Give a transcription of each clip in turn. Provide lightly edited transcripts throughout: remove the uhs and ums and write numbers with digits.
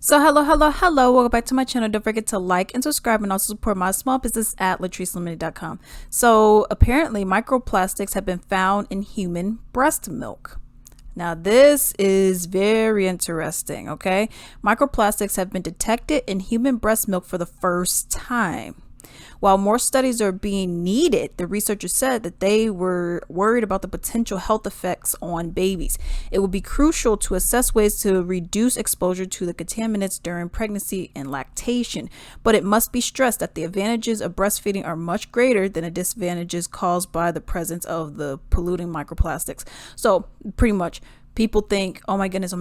So hello. Welcome back to my channel. Don't forget to like and subscribe and also support my small business at latricelimited.com. So apparently microplastics have been found in human breast milk. Now this is very interesting, okay? Microplastics have been detected in human breast milk for the first time. While more studies are being needed, the researchers said that they were worried about the potential health effects on babies. It will be crucial to assess ways to reduce exposure to the contaminants during pregnancy and lactation, but it must be stressed that the advantages of breastfeeding are much greater than the disadvantages caused by the presence of the polluting microplastics. So pretty much people think, oh my goodness,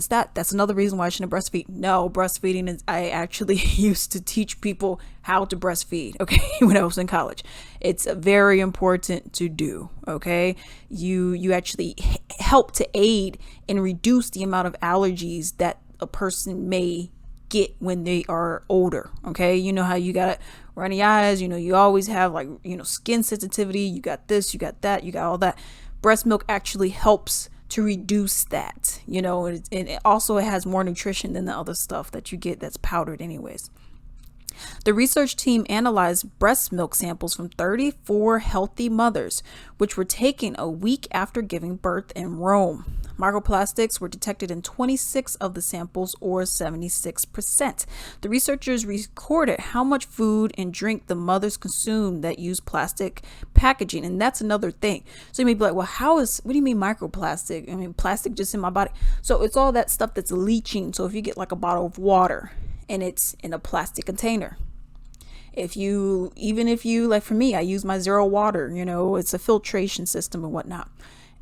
that's another reason why I shouldn't breastfeed. No, breastfeeding is, I actually used to teach people how to breastfeed, okay, when I was in college. It's very important to do, okay? You actually help to aid and reduce the amount of allergies that a person may get when they are older, okay? You know how you got runny eyes, you always have skin sensitivity, you got this, you got that, you got all that. Breast milk actually helps to reduce that, and it also has more nutrition than the other stuff that you get that's powdered anyways. The research team analyzed breast milk samples from 34 healthy mothers, which were taken a week after giving birth in Rome. Microplastics were detected in 26 of the samples, or 76%. The researchers recorded how much food and drink the mothers consumed that used plastic packaging, and that's another thing. So you may be like, well, what do you mean microplastic? I mean, plastic just in my body. So it's all that stuff that's leaching. So if you get like a bottle of water and it's in a plastic container, even if you like, for me, I use my zero water, it's a filtration system and whatnot,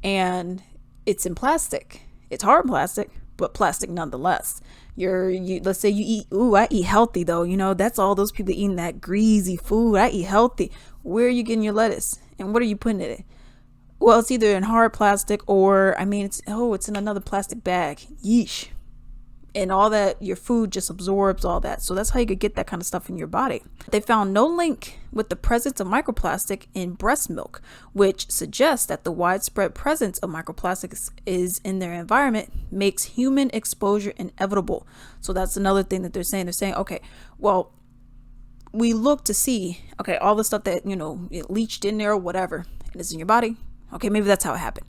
and it's in plastic. It's hard plastic, but plastic nonetheless. Let's say you eat, I eat healthy though, that's all those people eating that greasy food. I eat healthy. Where are you getting your lettuce and what are you putting it in? Well, it's either in hard plastic or it's in another plastic bag. Yeesh. And all that, your food just absorbs all that. So that's how you could get that kind of stuff in your body. They found no link with the presence of microplastic in breast milk, which suggests that the widespread presence of microplastics is in their environment makes human exposure inevitable. So that's another thing that they're saying. They're saying, okay, well, we look to see, okay, all the stuff that, it leached in there or whatever, and it's in your body. Okay, maybe that's how it happened.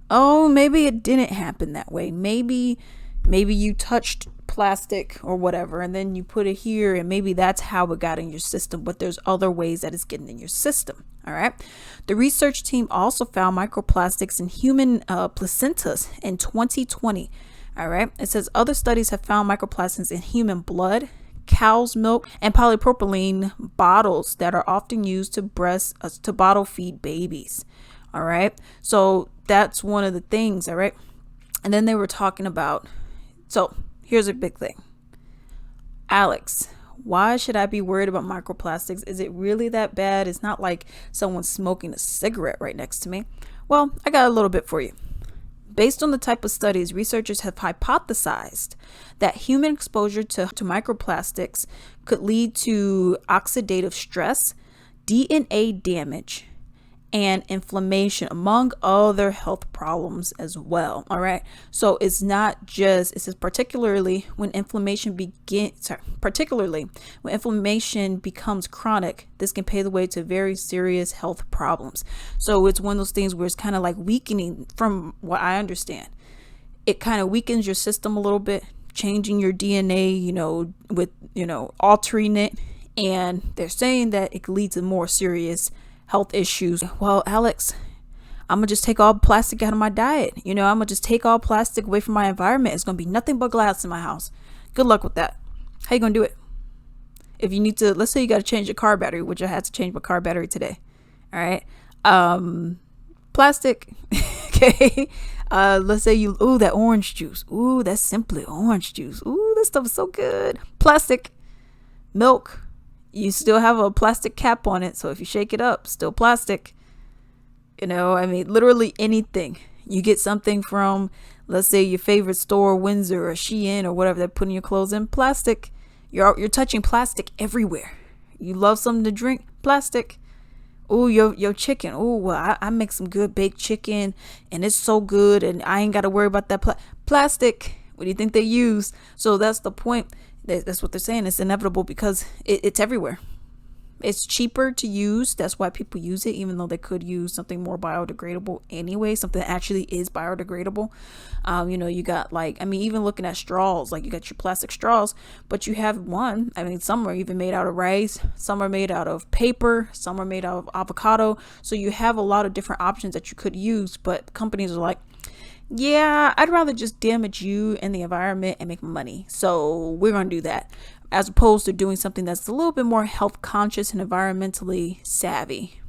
Oh, maybe it didn't happen that way. Maybe you touched plastic or whatever and then you put it here and maybe that's how it got in your system, but there's other ways that it's getting in your system. All right. The research team also found microplastics in human placentas in 2020. All right. It says other studies have found microplastics in human blood, cow's milk, and polypropylene bottles that are often used to bottle feed babies. All right. So that's one of the things. All right. And then they were talking about, so here's a big thing. Alex, why should I be worried about microplastics? Is it really that bad? It's not like someone's smoking a cigarette right next to me. Well, I got a little bit for you. Based on the type of studies, researchers have hypothesized that human exposure to microplastics could lead to oxidative stress, DNA damage, and inflammation, among other health problems as well. All right. So it's not just, it says particularly when inflammation becomes chronic, this can pave the way to very serious health problems. So it's one of those things where it's kind of like weakening, from what I understand. It kind of weakens your system a little bit, changing your DNA, with, altering it. And they're saying that it could lead to more serious health issues. Well, Alex, I'm gonna just take all plastic out of my diet. I'm gonna just take all plastic away from my environment. It's gonna be nothing but glass in my house. Good luck with that. How you gonna do it? If you need to, let's say you got to change your car battery, which I had to change my car battery today. All right. Plastic. Okay. Let's say that orange juice. Ooh, that's Simply orange juice. Ooh, this stuff is so good. Plastic. Milk. You still have a plastic cap on it. So if you shake it up, still plastic. Literally anything. You get something from, let's say, your favorite store, Windsor or Shein or whatever they're putting your clothes in, plastic. You're touching plastic everywhere. You love something to drink, plastic. Oh, your chicken. Oh, well, I make some good baked chicken and it's so good and I ain't got to worry about that plastic. What do you think they use? So that's the point. That's what they're saying. It's inevitable because it's everywhere. It's cheaper to use. That's why people use it, even though they could use something more biodegradable anyway, something that actually is biodegradable. You got like, I mean, even looking at straws, like you got your plastic straws, but you have one. I mean, some are even made out of rice, some are made out of paper, some are made out of avocado. So you have a lot of different options that you could use, but companies are like, yeah, I'd rather just damage you and the environment and make money. So we're going to do that as opposed to doing something that's a little bit more health conscious and environmentally savvy.